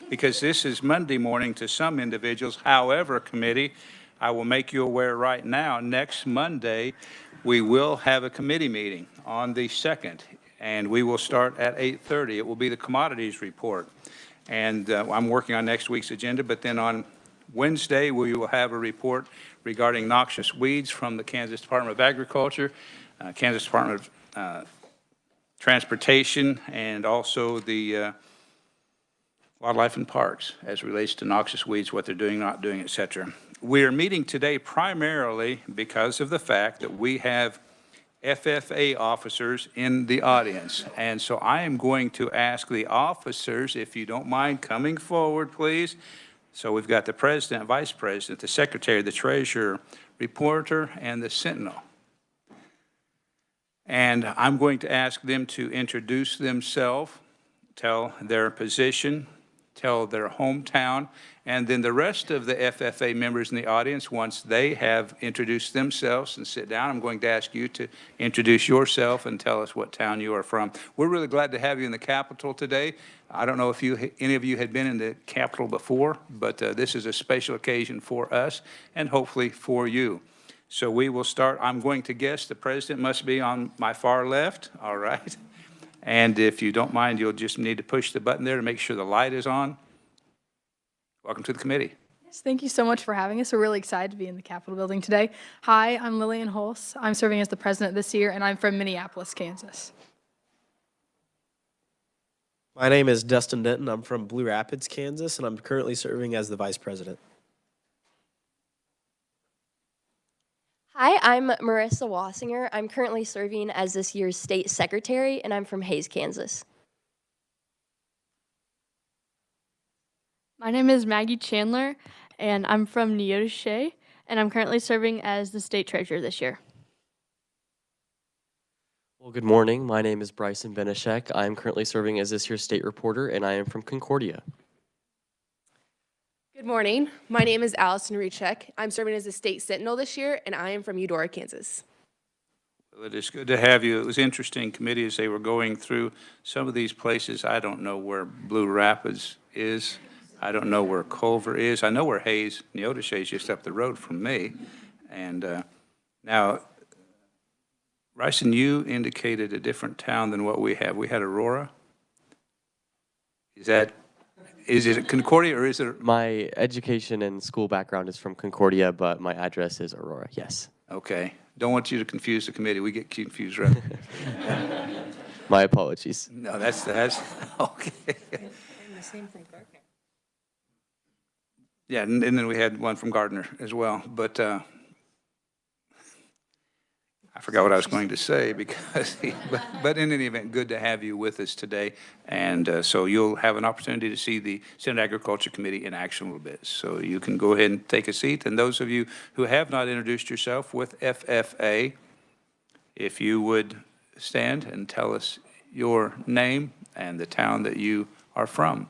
because this is Monday morning to some individuals. However, committee, I will make you aware right now, next Monday, we will have a committee meeting on the 2nd, and we will start at 8:30. It will be the commodities report. And I'm working on next week's agenda, but then on Wednesday, we will have a report regarding noxious weeds from the Kansas Department of Agriculture, Kansas Department of Transportation, and also the Wildlife and Parks as relates to noxious weeds, what they're doing, not doing, et cetera. We are meeting today primarily because of the fact that we have FFA officers in the audience. And so I am going to ask the officers, if you don't mind coming forward, please. So we've got the president, vice president, the secretary, the treasurer, reporter, and the sentinel. And I'm going to ask them to introduce themselves, tell their position, tell their hometown, and then the rest of the FFA members in the audience, once they have introduced themselves and sit down, I'm going to ask you to introduce yourself and tell us what town you are from. We're really glad to have you in the Capitol today. I don't know if any of you had been in the Capitol before, but this is a special occasion for us and hopefully for you. So we will start. I'm going to guess the president must be on my far left. All right. And if you don't mind, you'll just need to push the button there to make sure the light is on. Welcome to the committee. Yes, thank you so much for having us. We're really excited to be in the Capitol building today. Hi, I'm Lillian Hulse. I'm serving as the president this year, and I'm from Minneapolis, Kansas. My name is Dustin Denton. I'm from Blue Rapids, Kansas, and I'm currently serving as the vice president. Hi, I'm Marissa Wassinger. I'm currently serving as this year's state secretary, and I'm from Hays, Kansas. My name is Maggie Chandler, and I'm from Neodesha, and I'm currently serving as the state treasurer this year. Well, good morning. My name is Bryson Benishek. I am currently serving as this year's state reporter, and I am from Concordia. Good morning. My name is Allison Rechek. I'm serving as a state sentinel this year, and I am from Eudora, Kansas. Well, it is good to have you. It was interesting, committee, as they were going through some of these places. I don't know where Blue Rapids is. I don't know where Culver is. I know where Hays, Neodesha is just up the road from me. And now, Bryson, you indicated a different town than what we have. We had Aurora. Is it Concordia or is it? My education and school background is from Concordia, but my address is Aurora, yes. Okay. Don't want you to confuse the committee. We get confused, right? My apologies. No, that's okay. And the same from Gardner. Yeah, and then we had one from Gardner as well. But I forgot what I was going to say because, but in any event, good to have you with us today. And so you'll have an opportunity to see the Senate Agriculture Committee in action a little bit. So you can go ahead and take a seat. And those of you who have not introduced yourself with FFA, if you would stand and tell us your name and the town that you are from.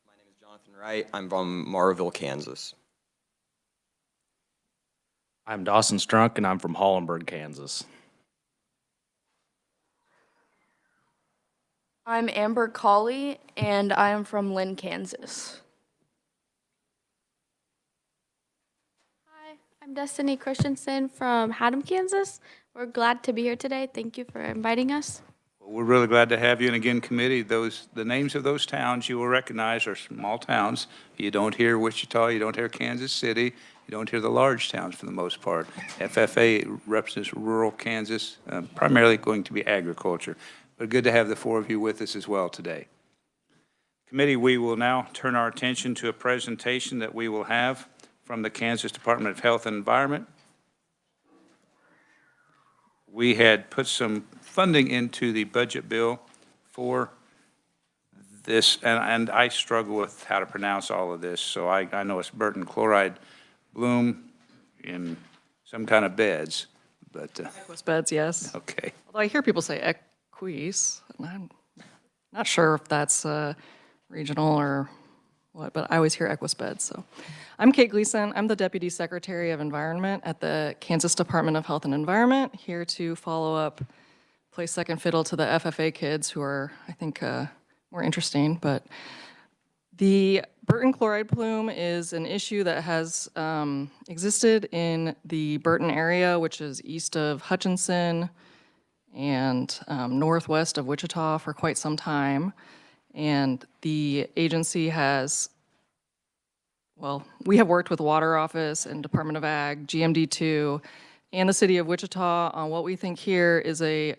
My name is Jonathan Wright. I'm from Marville, Kansas. I'm Dawson Strunk, and I'm from Hollenberg, Kansas. I'm Amber Colley, and I am from Lynn, Kansas. Hi, I'm Destiny Christensen from Haddam, Kansas. We're glad to be here today. Thank you for inviting us. Well, we're really glad to have you. And again, committee, the names of those towns you will recognize are small towns. You don't hear Wichita, you don't hear Kansas City. You don't hear the large towns for the most part. FFA represents rural Kansas, primarily going to be agriculture. But good to have the four of you with us as well today. Committee, we will now turn our attention to a presentation that we will have from the Kansas Department of Health and Environment. We had put some funding into the budget bill for this, and I struggle with how to pronounce all of this, so I know it's Burton chloride bloom in some kind of beds, but Equus beds, yes. okay. Although I hear people say equis, and I'm not sure if that's regional or what, but I always hear equus beds. So I'm Kate Gleason. I'm the Deputy Secretary of Environment at the Kansas Department of Health and Environment, here to follow up play second fiddle to the FFA kids who are, I think, more interesting. But the Burton chloride plume is an issue that has existed in the Burton area, which is east of Hutchinson and northwest of Wichita for quite some time. And the agency has, well, we have worked with Water Office and Department of Ag, GMD2, and the City of Wichita on what we think here is a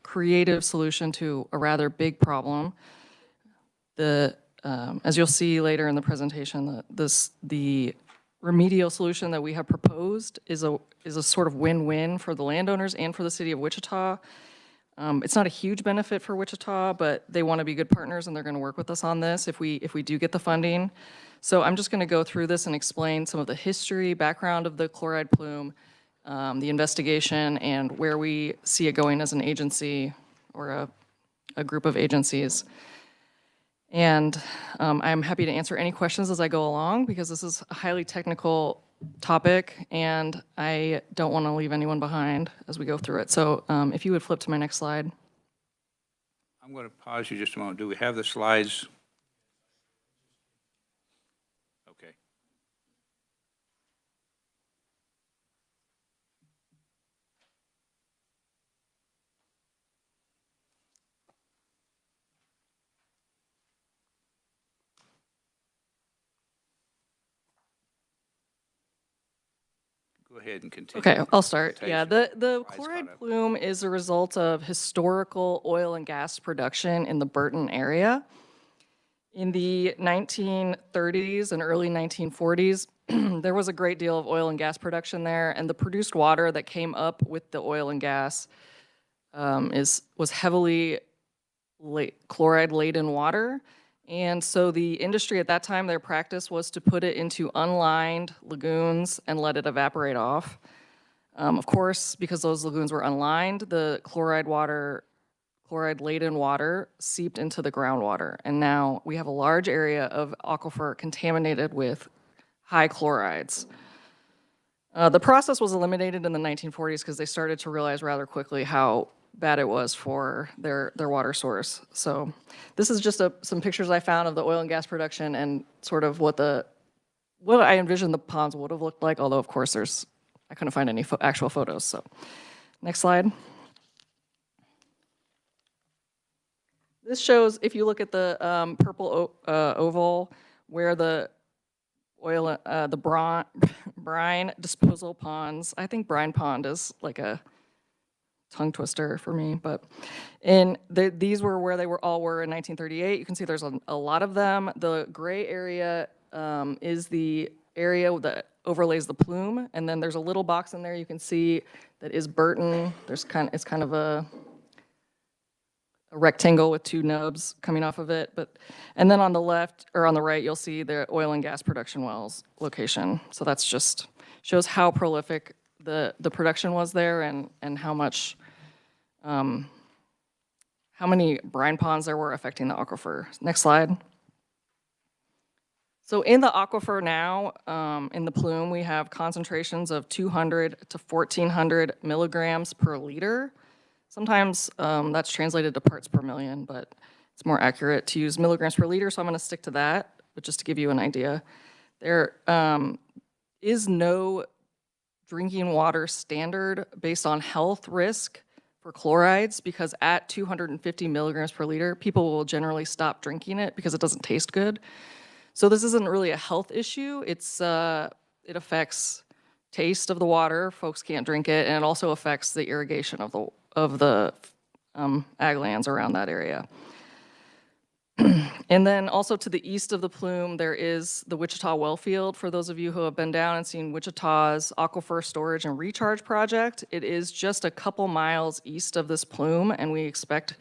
creative solution to a rather big problem. As you'll see later in the presentation, the remedial solution that we have proposed is a sort of win-win for the landowners and for the City of Wichita. It's not a huge benefit for Wichita, but they want to be good partners and they're going to work with us on this if we do get the funding. So I'm just going to go through this and explain some of the history, background of the chloride plume, the investigation, and where we see it going as an agency or a group of agencies. And I'm happy to answer any questions as I go along because this is a highly technical topic and I don't want to leave anyone behind as we go through it. So if you would flip to my next slide. I'm going to pause you just a moment. Do we have the slides? Okay. Go ahead and continue. Okay, I'll start. Yeah, the Slides chloride caught up. plume is a result of historical oil and gas production in the Burton area. In the 1930s and early 1940s, there was a great deal of oil and gas production there, and the produced water that came up with the oil and gas was heavily chloride-laden water. And so the industry at that time, their practice was to put it into unlined lagoons and let it evaporate off. Of course, because those lagoons were unlined, the chloride-laden water seeped into the groundwater. And now we have a large area of aquifer contaminated with high chlorides. The process was eliminated in the 1940s because they started to realize rather quickly how bad it was for their water source. So this is just some pictures I found of the oil and gas production and sort of what I envisioned the ponds would have looked like, although of course I couldn't find any actual photos. So next slide. This shows, if you look at the purple oval, where the oil, the brine disposal ponds, I think brine pond is like a tongue twister for me, but these were where they all were in 1938. You can see there's a lot of them. The gray area is the area that overlays the plume, and then there's a little box in there you can see that is Burton. It's kind of a rectangle with two nubs coming off of it, and then on the left or on the right you'll see the oil and gas production wells location. So that's just shows how prolific the production was there and how many brine ponds there were affecting the aquifer. Next slide. So in the aquifer now, in the plume, we have concentrations of 200 to 1,400 milligrams per liter. Sometimes that's translated to parts per million, but it's more accurate to use milligrams per liter, so I'm going to stick to that. But just to give you an idea, there is no drinking water standard based on health risk for chlorides, because at 250 milligrams per liter, people will generally stop drinking it because it doesn't taste good. So this isn't really a health issue. It affects taste of the water. Folks can't drink it, and it also affects the irrigation of the ag lands around that area. And then also to the east of the plume, there is the Wichita well field. For those of you who have been down and seen Wichita's Aquifer Storage and Recharge Project, it is just a couple miles east of this plume, and we expect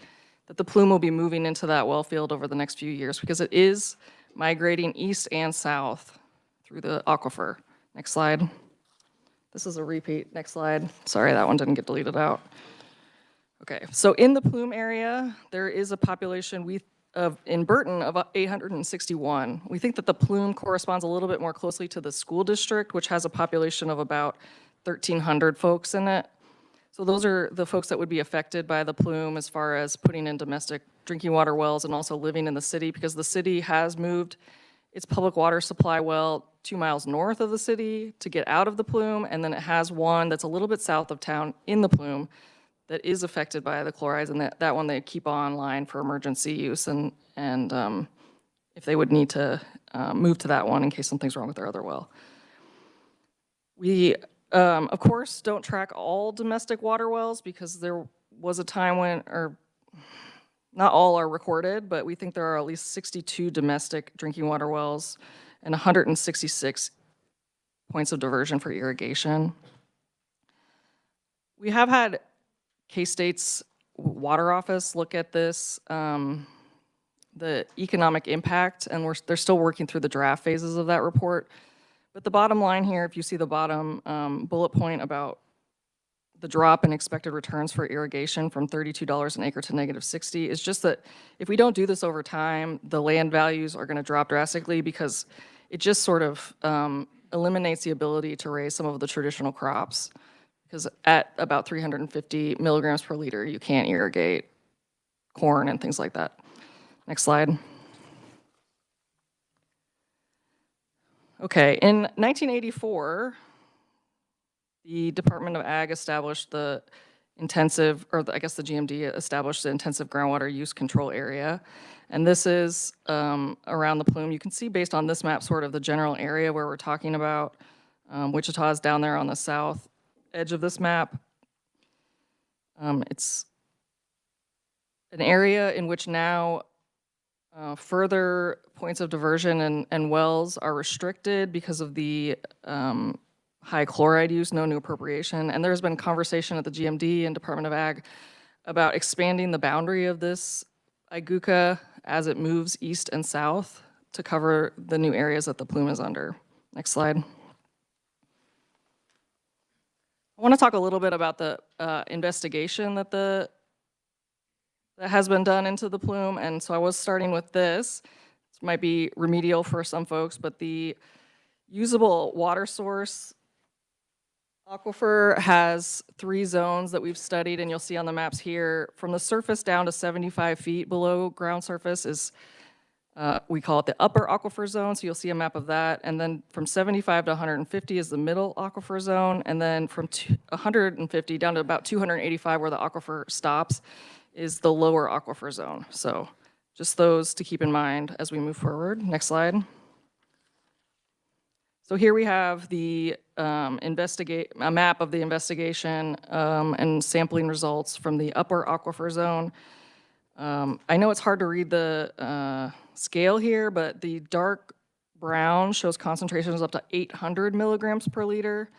that the plume will be moving into that well field over the next few years because it is migrating east and south through the aquifer. Next slide. This is a repeat. Next slide. Sorry, that one didn't get deleted out. Okay, so in the plume area, there is a population in Burton of 861. We think that the plume corresponds a little bit more closely to the school district, which has a population of about 1,300 folks in it. So those are the folks that would be affected by the plume as far as putting in domestic drinking water wells and also living in the city, because the city has moved its public water supply well 2 miles north of the city to get out of the plume, and then it has one that's a little bit south of town in the plume that is affected by the chlorides, and that one they keep online for emergency use, and if they would need to move to that one in case something's wrong with their other well. We, of course, don't track all domestic water wells because there was a time when, or not all are recorded, but we think there are at least 62 domestic drinking water wells and 166 points of diversion for irrigation. We have had K-State's water office look at this, the economic impact, and they're still working through the draft phases of that report. But the bottom line here, if you see the bottom bullet point about the drop in expected returns for irrigation from $32 an acre to -60, is just that if we don't do this over time, the land values are going to drop drastically because it just sort of eliminates the ability to raise some of the traditional crops. Because at about 350 milligrams per liter, you can't irrigate corn and things like that. Next slide. Okay, in 1984, the Department of Ag established the intensive, or I guess the GMD established the intensive groundwater use control area. And this is around the plume. You can see based on this map sort of the general area where we're talking about. Wichita is down there on the south edge of this map. It's an area in which now further points of diversion and wells are restricted because of the high chloride use, no new appropriation. And there's been conversation at the GMD and Department of Ag about expanding the boundary of this IGUCA as it moves east and south to cover the new areas that the plume is under. Next slide. I want to talk a little bit about the investigation that has been done into the plume, and so I was starting with this. This might be remedial for some folks, but the usable water source aquifer has 3 zones that we've studied, and you'll see on the maps here. From the surface down to 75 feet below ground surface is, we call it the upper aquifer zone, so you'll see a map of that. And then from 75 to 150 is the middle aquifer zone, and then from 150 down to about 285 where the aquifer stops is the lower aquifer zone. So just those to keep in mind as we move forward. Next slide. So here we have the a map of the investigation and sampling results from the upper aquifer zone. I know it's hard to read the scale here, but the dark brown shows concentrations up to 800 milligrams per liter,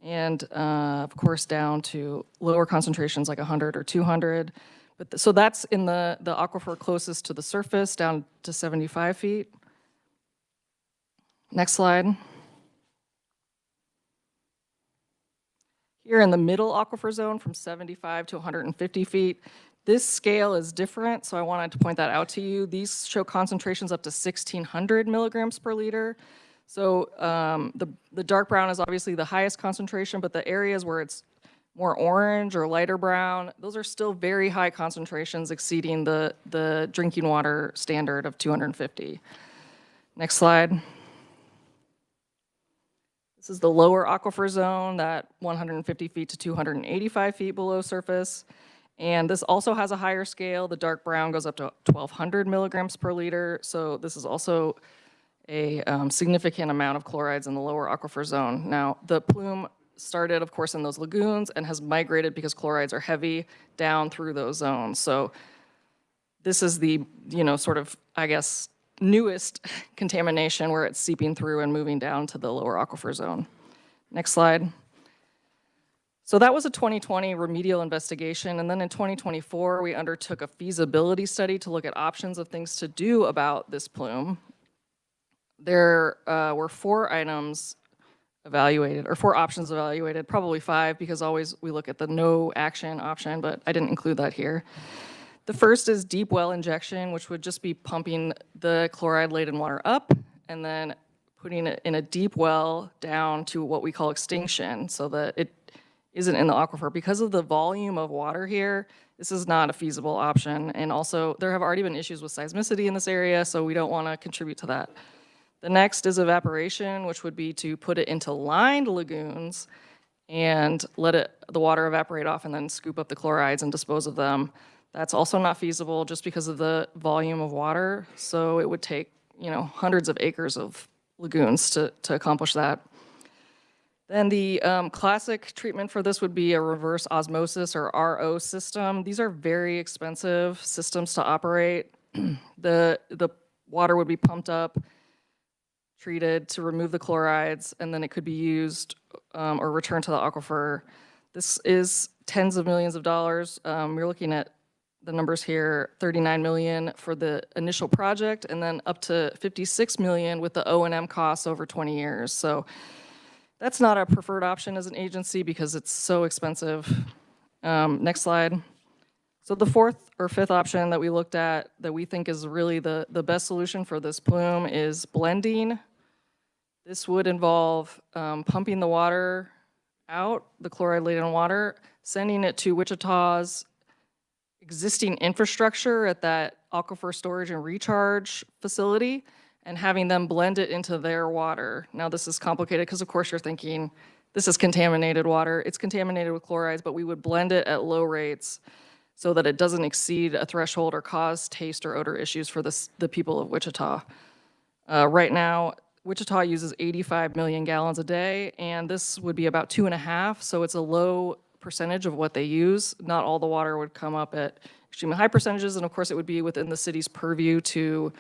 and of course down to lower concentrations like 100 or 200. But so that's in the aquifer closest to the surface, down to 75 feet. Next slide. Here in the middle aquifer zone from 75 to 150 feet, this scale is different, so I wanted to point that out to you. These show concentrations up to 1,600 milligrams per liter. So the dark brown is obviously the highest concentration, but the areas where it's more orange or lighter brown, those are still very high concentrations exceeding the drinking water standard of 250. Next slide. This is the lower aquifer zone, that 150 feet to 285 feet below surface. And this also has a higher scale. The dark brown goes up to 1,200 milligrams per liter. So this is also a significant amount of chlorides in the lower aquifer zone. Now, the plume started, of course, in those lagoons and has migrated because chlorides are heavy down through those zones. So this is the, sort of, I guess, newest contamination where it's seeping through and moving down to the lower aquifer zone. Next slide. So that was a 2020 remedial investigation, and then in 2024, we undertook a feasibility study to look at options of things to do about this plume. There were 4 items evaluated, or 4 options evaluated, probably 5, because always we look at the no action option, but I didn't include that here. The first is deep well injection, which would just be pumping the chloride-laden water up and then putting it in a deep well down to what we call extinction, so that isn't in the aquifer. Because of the volume of water here, this is not a feasible option. And also, there have already been issues with seismicity in this area, so we don't want to contribute to that. The next is evaporation, which would be to put it into lined lagoons and let the water evaporate off and then scoop up the chlorides and dispose of them. That's also not feasible just because of the volume of water. So it would take, hundreds of acres of lagoons to accomplish that. Then the classic treatment for this would be a reverse osmosis or RO system. These are very expensive systems to operate. The water would be pumped up, treated to remove the chlorides, and then it could be used or returned to the aquifer. This is tens of millions of dollars. We're looking at the numbers here, 39 million for the initial project, and then up to 56 million with the O&M costs over 20 years. So that's not a preferred option as an agency because it's so expensive. Next slide. So the fourth or fifth option that we looked at that we think is really the best solution for this plume is blending. This would involve pumping the water out, the chloride-laden water, sending it to Wichita's existing infrastructure at that aquifer storage and recharge facility and having them blend it into their water. Now this is complicated because of course you're thinking this is contaminated water. It's contaminated with chlorides, but we would blend it at low rates so that it doesn't exceed a threshold or cause taste or odor issues for the people of Wichita. Right now, Wichita uses 85 million gallons a day, and this would be about 2.5, so it's a low percentage of what they use. Not all the water would come up at extremely high percentages, and of course it would be within the city's purview to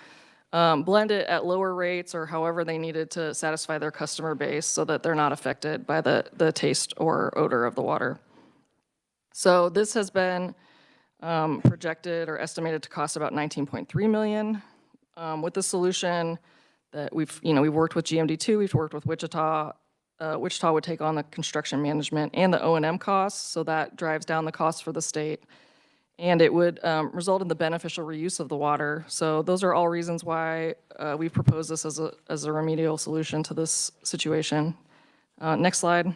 blend it at lower rates or however they needed to satisfy their customer base so that they're not affected by the taste or odor of the water. So this has been projected or estimated to cost about 19.3 million. With the solution that we've worked with GMD2, we've worked with Wichita. Wichita would take on the construction management and the O&M costs, so that drives down the costs for the state. And it would result in the beneficial reuse of the water. So those are all reasons why we've proposed this as a remedial solution to this situation. Next slide.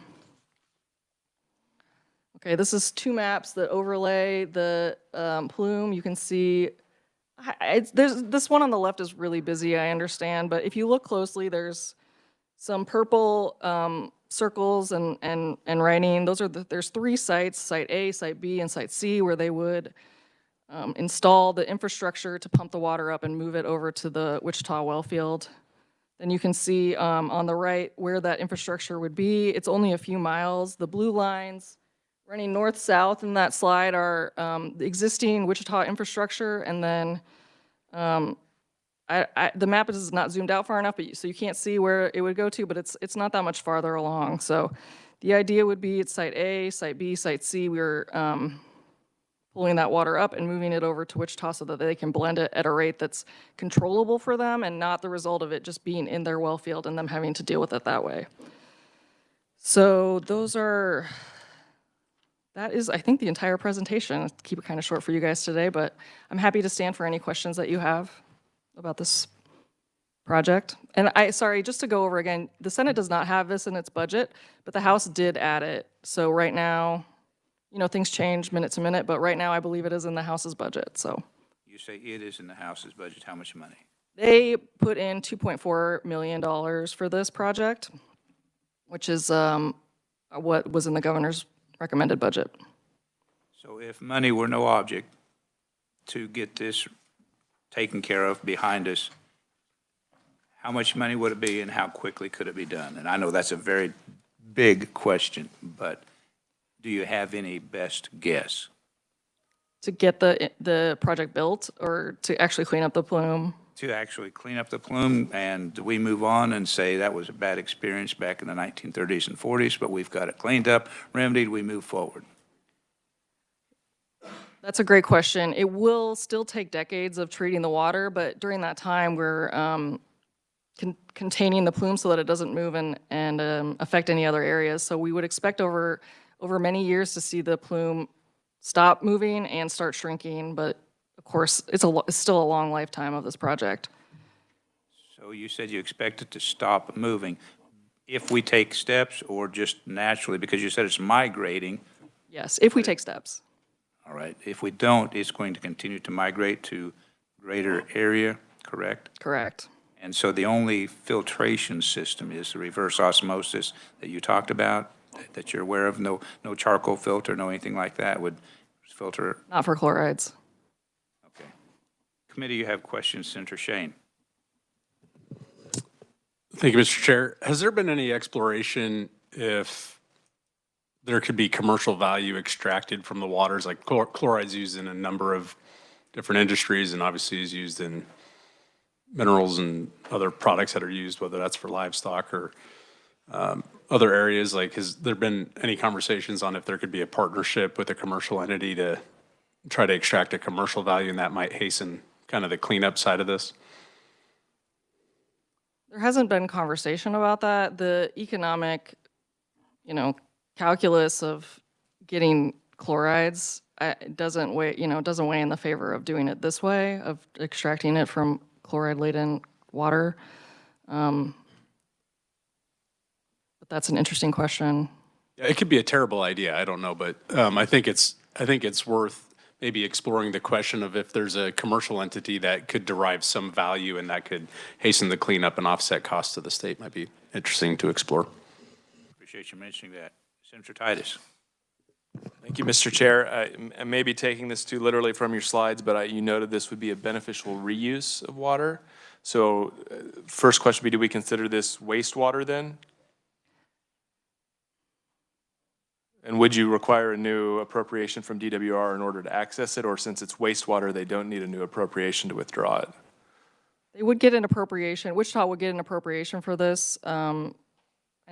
Okay, this is two maps that overlay the plume. You can see, this one on the left is really busy, I understand, but if you look closely, there's some purple circles and writing. There's 3 sites, Site A, Site B, and Site C, where they would install the infrastructure to pump the water up and move it over to the Wichita well field. Then you can see on the right where that infrastructure would be. It's only a few miles. The blue lines running north-south in that slide are the existing Wichita infrastructure, and then the map is not zoomed out far enough, so you can't see where it would go to, but it's not that much farther along. So the idea would be it's Site A, Site B, Site C. We're pulling that water up and moving it over to Wichita so that they can blend it at a rate that's controllable for them and not the result of it just being in their well field and them having to deal with it that way. So that is, I think, the entire presentation. I'll keep it kind of short for you guys today, but I'm happy to stand for any questions that you have about this project. And sorry, just to go over again, the Senate does not have this in its budget, but the House did add it. So right now, things change minute to minute, but right now I believe it is in the House's budget, so. You say it is in the House's budget. How much money? They put in $2.4 million for this project, which is what was in the governor's recommended budget. So if money were no object to get this taken care of behind us, how much money would it be and how quickly could it be done? And I know that's a very big question, but do you have any best guess? To get the project built or to actually clean up the plume? To actually clean up the plume, and do we move on and say that was a bad experience back in the 1930s and 40s, but we've got it cleaned up, remedied, we move forward? That's a great question. It will still take decades of treating the water, but during that time, we're containing the plume so that it doesn't move and affect any other areas. So we would expect over many years to see the plume stop moving and start shrinking, but of course, it's still a long lifetime of this project. So you said you expect it to stop moving. if we take steps or just naturally, because you said it's migrating? Yes, if we take steps. All right. If we don't, it's going to continue to migrate to greater area, correct? Correct. And so the only filtration system is the reverse osmosis that you talked about, that you're aware of? No charcoal filter, no anything like that would filter? Not for chlorides. Okay. Committee, you have questions, Senator Shane? Thank you, Mr. Chair. Has there been any exploration if there could be commercial value extracted from the waters? Like chloride's used in a number of different industries and obviously is used in minerals and other products that are used, whether that's for livestock or other areas. Like, has there been any conversations on if there could be a partnership with a commercial entity to try to extract a commercial value, and that might hasten kind of the cleanup side of this? There hasn't been conversation about that. The economic, calculus of getting chlorides doesn't weigh in the favor of doing it this way, of extracting it from chloride-laden water. But that's an interesting question. Yeah, it could be a terrible idea. I don't know, but I think it's worth maybe exploring the question of if there's a commercial entity that could derive some value and that could hasten the cleanup and offset costs to the state. Might be interesting to explore. Appreciate you mentioning that. Senator Titus. Thank you, Mr. Chair. I may be taking this too literally from your slides, but you noted this would be a beneficial reuse of water. So first question would be, do we consider this wastewater then? And would you require a new appropriation from DWR in order to access it, or since it's wastewater, they don't need a new appropriation to withdraw it? They would get an appropriation. Wichita would get an appropriation for this, and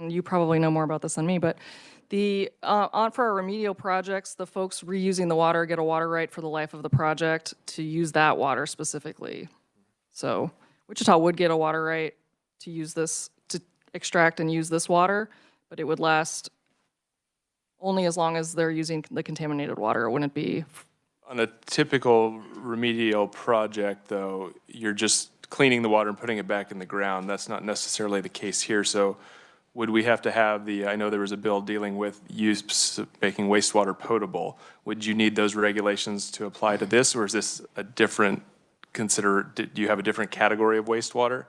you probably know more about this than me, but for our remedial projects, the folks reusing the water get a water right for the life of the project to use that water specifically. So Wichita would get a water right to use this, to extract and use this water, but it would last only as long as they're using the contaminated water. It wouldn't be. On a typical remedial project, though, you're just cleaning the water and putting it back in the ground. That's not necessarily the case here. So would we have to have I know there was a bill dealing with making wastewater potable. Would you need those regulations to apply to this, or is this a different do you have a different category of wastewater?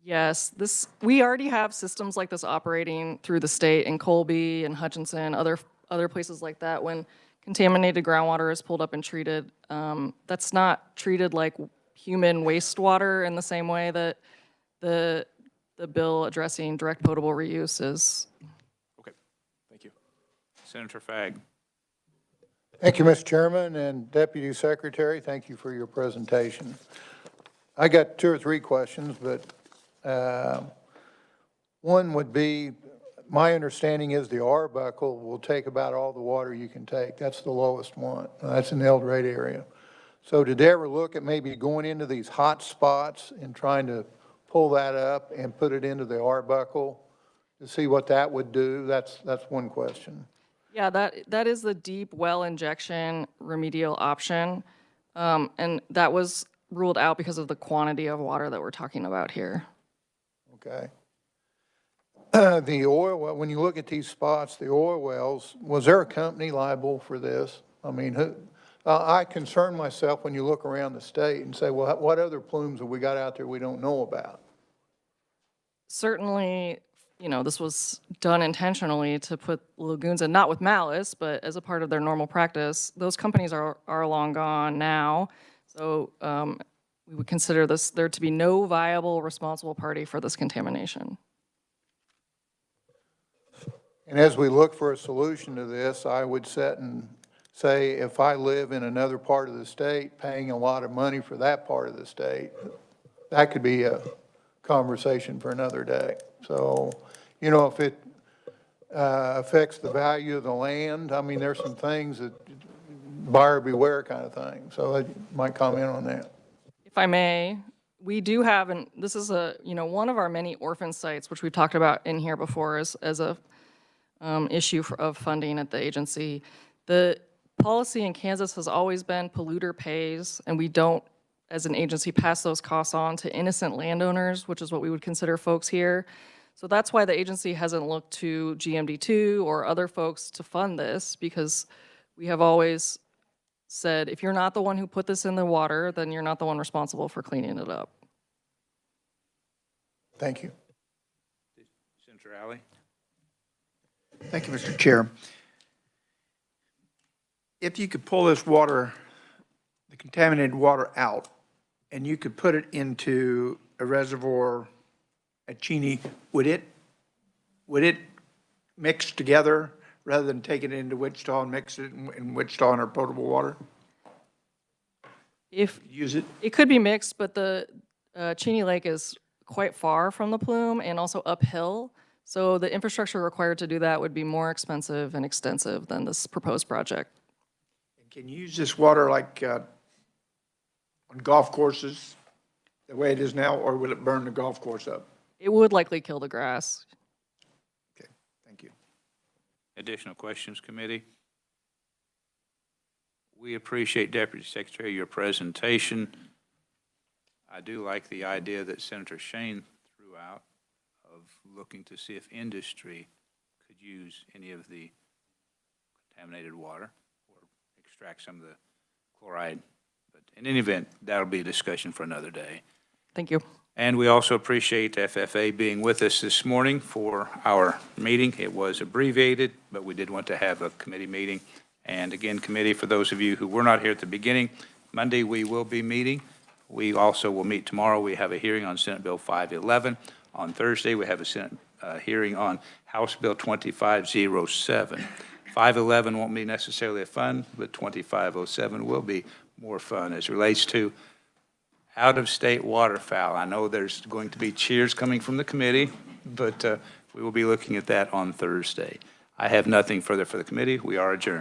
Yes, we already have systems like this operating through the state in Colby and Hutchinson, other places like that. When contaminated groundwater is pulled up and treated, that's not treated like human wastewater in the same way that the bill addressing direct potable reuse is. Okay, thank you. Senator Fagg. Thank you, Mr. Chairman and Deputy Secretary. Thank you for your presentation. I got 2 or 3 questions, but one would be, my understanding is the Arbuckle will take about all the water you can take. That's the lowest one. That's in the El Dorado area. So did they ever look at maybe going into these hot spots and trying to pull that up and put it into the Arbuckle to see what that would do? That's one question. Yeah, that is the deep well injection remedial option, and that was ruled out because of the quantity of water that we're talking about here. Okay. The oil well, when you look at these spots, the oil wells, was there a company liable for this? I mean, I concern myself when you look around the state and say, well, what other plumes have we got out there we don't know about? Certainly, this was done intentionally to put lagoons in, not with malice, but as a part of their normal practice. Those companies are long gone now. So we would consider there to be no viable responsible party for this contamination. And as we look for a solution to this, I would sit and say, if I live in another part of the state, paying a lot of money for that part of the state, that could be a conversation for another day. So, if it affects the value of the land, I mean, there's some things that buyer beware kind of thing. So I might comment on that. If I may, we do have, and this is one of our many orphan sites, which we've talked about in here before as a issue of funding at the agency. The policy in Kansas has always been polluter pays, and we don't, as an agency, pass those costs on to innocent landowners, which is what we would consider folks here. So that's why the agency hasn't looked to GMD2 or other folks to fund this, because we have always said, if you're not the one who put this in the water, then you're not the one responsible for cleaning it up. Thank you. Senator Alley? Thank you, Mr. Chair. If you could pull this water, the contaminated water out, and you could put it into a reservoir at Cheney, would it mix together rather than take it into Wichita and mix it in Wichita in our potable water? If Use it? it could be mixed, but the Cheney Lake is quite far from the plume and also uphill. So the infrastructure required to do that would be more expensive and extensive than this proposed project. And can you use this water like on golf courses, the way it is now, or will it burn the golf course up? It would likely kill the grass. Okay, thank you. Additional questions, committee? We appreciate, Deputy Secretary, your presentation. I do like the idea that Senator Shane threw out of looking to see if industry could use any of the contaminated water or extract some of the chloride. But in any event, that'll be a discussion for another day. Thank you. And we also appreciate FFA being with us this morning for our meeting. It was abbreviated, but we did want to have a committee meeting. And again, committee, for those of you who were not here at the beginning, Monday we will be meeting. We also will meet tomorrow. We have a hearing on Senate Bill 511. On Thursday, we have a Senate hearing on House Bill 2507. 511 won't be necessarily a fun, but 2507 will be more fun as it relates to out-of-state waterfowl. I know there's going to be cheers coming from the committee, but we will be looking at that on Thursday. I have nothing further for the committee. We are adjourned.